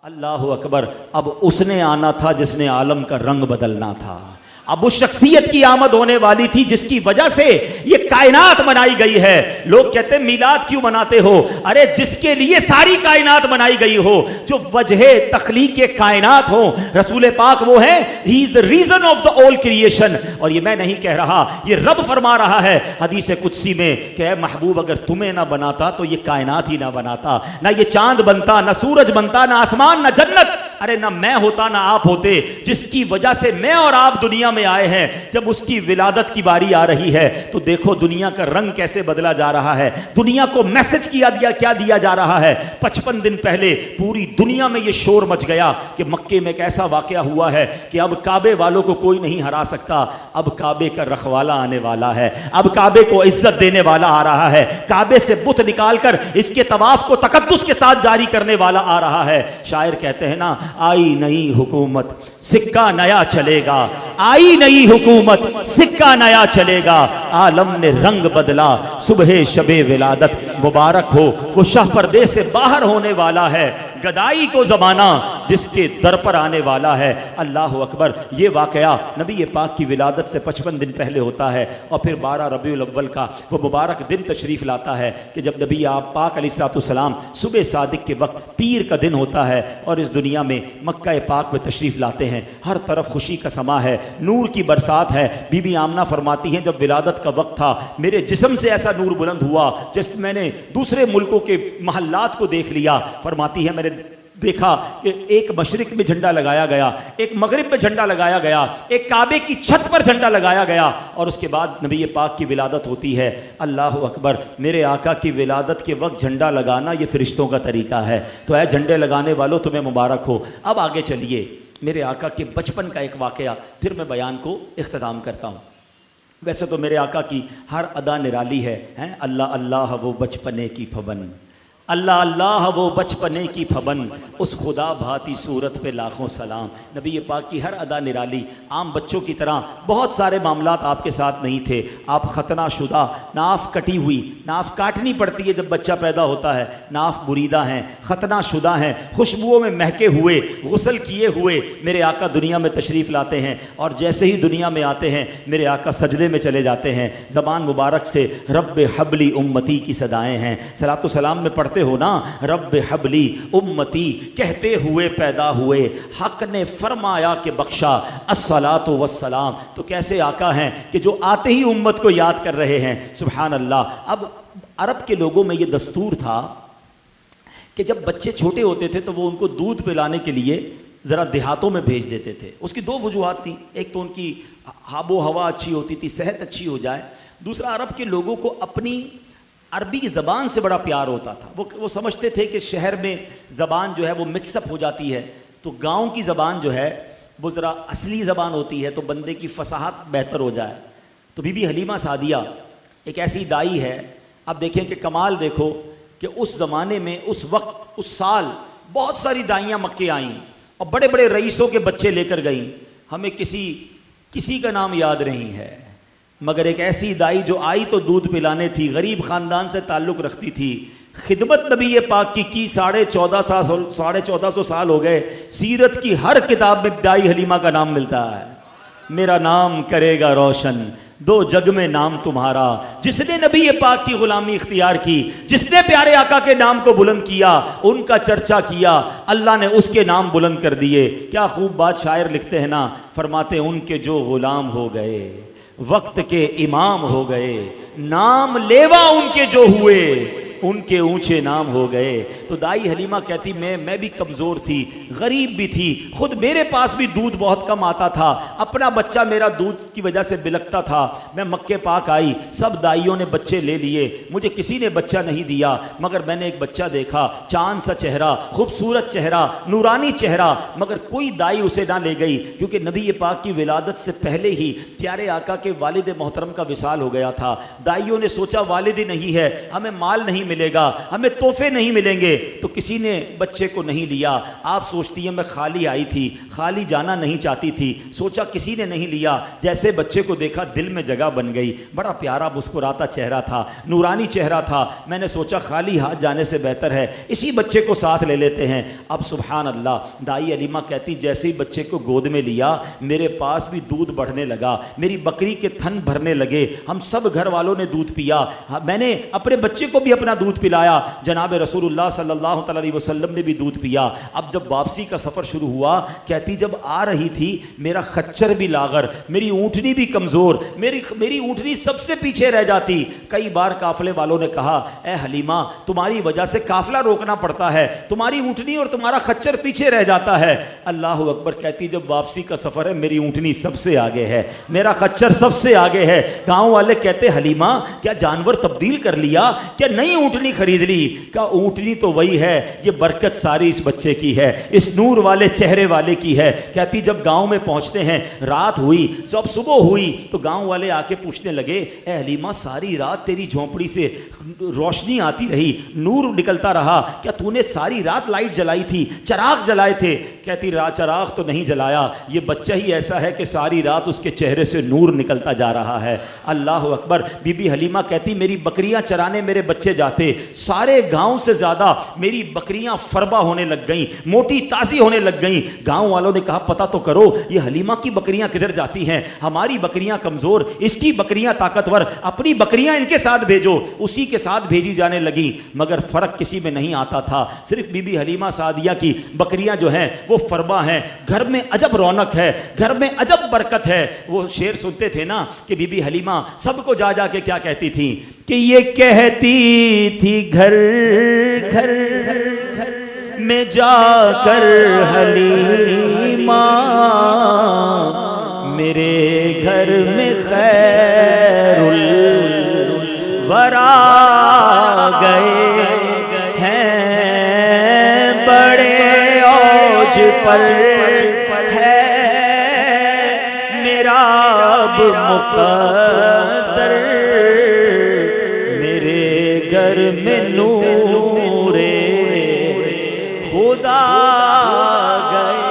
अल्लाह अकबर। अब उसने आना था जिसने आलम का रंग बदलना था। अब उस शख्सियत की आमद होने वाली थी जिसकी वजह से ये कायनात बनाई गई है। लोग कहते हैं मीलाद क्यों मनाते हो? अरे जिसके लिए सारी कायनात बनाई गई हो, जो वजह तख्लीक कायनात हो, रसूल पाक वो है, he is the reason of the all creation. और ये मैं नहीं कह रहा, ये रब फरमा रहा है हदीस कुदसी में कि महबूब अगर तुम्हें ना बनाता तो ये कायनात ही ना बनाता, ना ये चांद बनता, ना सूरज बनता, ना आसमान, ना जन्नत। अरे ना मैं होता ना आप होते। जिसकी वजह से मैं और आप दुनिया में आए हैं, जब उसकी विलादत की बारी आ रही है तो देखो दुनिया का रंग कैसे बदला जा रहा है। दुनिया को मैसेज क्या दिया जा रहा है। 55 दिन पहले पूरी दुनिया में यह शोर मच गया कि मक्के में एक ऐसा वाकया हुआ है कि अब काबे वालों को कोई नहीं हरा सकता। अब काबे का रखवाला आने वाला है, अब काबे को इज्जत देने वाला आ रहा है, काबे से बुत निकालकर इसके तवाफ को तकद्दुस के साथ जारी करने वाला आ रहा है। शायर कहते हैं ना, आई नई हुकूमत सिक्का नया चलेगा, आई नई हुकूमत सिक्का नया चलेगा। आलम ने रंग बदला, सुबह शबे विलादत मुबारक हो। वो शाह परदेस से बाहर होने वाला है, गदाई को जमाना जिसके दर पर आने वाला है। अल्लाह अकबर। ये वाकया नबी पाक की विलादत से 55 दिन पहले होता है और फिर 12 रबीउल अव्वल का वो मुबारक दिन तशरीफ़ लाता है कि जब नबी आप पाक अलैहिस्सलाम सुबह सादिक के वक्त पीर का दिन होता है और इस दुनिया में मक्का पाक में तशरीफ़ लाते हैं। हर तरफ खुशी का समा है, नूर की बरसात है। बीबी आमना फरमाती हैं, जब विलादत का वक्त था मेरे जिस्म से ऐसा नूर बुलंद हुआ जिस मैंने दूसरे मुल्कों के महल्लात को देख लिया। फरमाती है, मैंने देखा कि एक मशरिक में झंडा लगाया गया, एक मगरिब में झंडा लगाया गया, एक काबे की छत पर झंडा लगाया गया और उसके बाद नबी पाक की विलादत होती है। अल्लाह अकबर। मेरे आका की विलादत के वक्त झंडा लगाना ये फरिश्तों का तरीका है। तो है झंडे लगाने वालों, तुम्हें मुबारक हो। अब आगे चलिए, मेरे आका के बचपन का एक वाकया फिर मैं बयान को इख्तिताम करता हूँ। वैसे तो मेरे आका की हर अदा निराली है, हैं? अल्लाह अल्लाह वो बचपने की फबन, अल्लाह अल्लाह वो बचपने की फबन, उस खुदा भाती सूरत पे लाखों सलाम। नबी पाक की हर अदा निराली। आम बच्चों की तरह बहुत सारे मामलात आपके साथ नहीं थे। आप खतना शुदा, नाफ कटी हुई, नाफ काटनी पड़ती है जब बच्चा पैदा होता है, नाफ बुरीदा हैं, खतना शुदा हैं, खुशबुओं में महके हुए, गुस्ल किए हुए मेरे आका दुनिया में तशरीफ़ लाते हैं। और जैसे ही दुनिया में आते हैं मेरे आका सजदे में चले जाते हैं। ज़बान मुबारक से रब्बे हबली उम्मती की सदाएँ हैं। सलातो सलाम में पढ़ते हो ना, रब्बे हबली उम्मती कहते हुए पैदा हुए, हक ने फरमाया कि बख्शा अस्सलातु वस्सलाम। तो कैसे आका हैं कि जो आते ही उम्मत को याद कर रहे हैं। सुभान अल्लाह। अब अरब के लोगों में ये दस्तूर था कि जब बच्चे छोटे होते थे तो वो उनको दूध पिलाने के लिए ज़रा देहातों में भेज देते थे। उसकी दो वजूहात थी, एक तो उनकी आबो हवा अच्छी होती थी, सेहत अच्छी हो जाए। दूसरा, अरब के लोगों को अपनी अरबी ज़बान से बड़ा प्यार होता था। वो समझते थे कि शहर में ज़बान जो है वो मिक्सअप हो जाती है, तो गांव की ज़बान जो है वो ज़रा असली ज़बान होती है, तो बंदे की फसाहत बेहतर हो जाए। तो बीबी हलीमा सादिया एक ऐसी दाई है। अब देखें कि कमाल देखो कि उस ज़माने में, उस वक्त, उस साल बहुत सारी दाइयाँ मक्के आईं और बड़े बड़े रईसों के बच्चे लेकर गईं। हमें किसी का नाम याद नहीं है, मगर एक ऐसी दाई जो आई तो दूध पिलाने थी, गरीब ख़ानदान से ताल्लुक़ रखती थी। खिदमत नबी पाक की 1450 साल हो गए। सीरत की हर किताब में दाई हलीमा का नाम मिलता है। मेरा नाम करेगा रोशन दो जग में नाम तुम्हारा। जिसने नबी पाक की गुलामी इख्तियार की, जिसने प्यारे आका के नाम को बुलंद किया, उनका चर्चा किया, अल्लाह ने उसके नाम बुलंद कर दिए। क्या खूब बात शायर लिखते हैं ना, फरमाते उनके जो गुलाम हो गए वक्त के इमाम हो गए, नाम लेवा उनके जो हुए उनके ऊंचे नाम हो गए। तो दाई हलीमा कहती मैं भी कमज़ोर थी, गरीब भी थी, खुद मेरे पास भी दूध बहुत कम आता था, अपना बच्चा मेरा दूध की वजह से बिलकता था। मैं मक्के पाक आई, सब दाइयों ने बच्चे ले लिए, मुझे किसी ने बच्चा नहीं दिया, मगर मैंने एक बच्चा देखा, चांद सा चेहरा, खूबसूरत चेहरा, नूरानी चेहरा, मगर कोई दाई उसे ना ले गई, क्योंकि नबी पाक की विलादत से पहले ही प्यारे आका के वालिद मोहतरम का विसाल हो गया था। दाइयों ने सोचा वालिद ही नहीं है, हमें माल नहीं मिलेगा, हमें तोहफे नहीं मिलेंगे। तो किसी ने बच्चे को नहीं लिया। आप सोचती हैं मैं खाली आई थी, खाली जाना नहीं चाहती थी, सोचा किसी ने नहीं लिया। जैसे बच्चे को देखा दिल में जगह बन गई। बड़ा प्यारा मुस्कुराता चेहरा था, नूरानी चेहरा था। मैंने सोचा खाली हाथ जाने से बेहतर है इसी बच्चे को साथ ले लेते हैं। अब सुभान अल्लाह, दाई अलीमा कहती जैसे ही बच्चे को गोद में लिया मेरे पास भी दूध बढ़ने लगा, मेरी बकरी के थन भरने लगे। हम सब घर वालों ने दूध पिया। मैंने अपने बच्चे को भी अपना दूध पिलाया। जनाब रसूलुल्लाह सल्लल्लाहु अलैहि वसल्लम ने भी दूध पिया। अब जब वापसी का सफ़र शुरू हुआ, कहती जब आ रही थी मेरा खच्चर भी लागर, मेरी ऊँटनी भी कमज़ोर, मेरी ऊँटनी सबसे पीछे रह जाती। कई बार काफले वालों ने कहा ए हलीमा तुम्हारी वजह से काफला रोकना पड़ता है, तुम्हारी ऊँटनी और तुम्हारा खच्चर पीछे रह जाता है। अल्लाह अकबर। कहती जब वापसी का सफ़र है मेरी ऊँटनी सबसे आगे है, मेरा खच्चर सबसे आगे है। गाँव वाले कहते हलीमा क्या जानवर तब्दील कर लिया, क्या नई ऊँटनी खरीद ली? क्या ऊँटनी तो वही है, ये बरकत सारी इस बच्चे की है, इस नूर वाले चेहरे वाले की है। कहती जब गांव में पहुंचते हैं, रात हुई, जब सुबह हुई तो गांव वाले आके पूछने लगे ए हलीमा सारी रात तेरी झोंपड़ी से रोशनी आती रही, नूर निकलता रहा, क्या तूने सारी रात लाइट जलाई थी, चराग जलाए थे? कहती चराग तो नहीं जलाया, ये बच्चा ही ऐसा है कि सारी रात उसके चेहरे से नूर निकलता जा रहा है। अल्लाह अकबर। बीबी हलीमा कहती मेरी बकरियां चराने मेरे बच्चे जाते, सारे गांव से ज्यादा मेरी बकरियां फरबा होने लग गईं, मोटी ताजी होने लग गईं। गांव वालों ने कहा पता तो करो ये हलीमा की बकरियां किधर जाती हैं, हमारी बकरियां कमजोर, इसकी बकरियां ताकतवर, अपनी बकरियां इनके साथ भेजो। उसी के साथ भेजी जाने लगी, मगर फर्क किसी में नहीं आता था। सिर्फ बीबी हलीमा सादिया की बकरियां जो हैं वो फरबा हैं। घर में अजब रौनक है, घर में अजब बरकत है। वो शेर सुनते थे ना कि बीबी हलीमा सबको जा जा के क्या कहती थी कि ये कहती थी घर घर में जाकर हलीमा मेरे घर में खैरुल वरा गए हैं, बड़े औज पर है मेरा अब मुक़द्दर, मेरे घर में नूरे खुदा गए।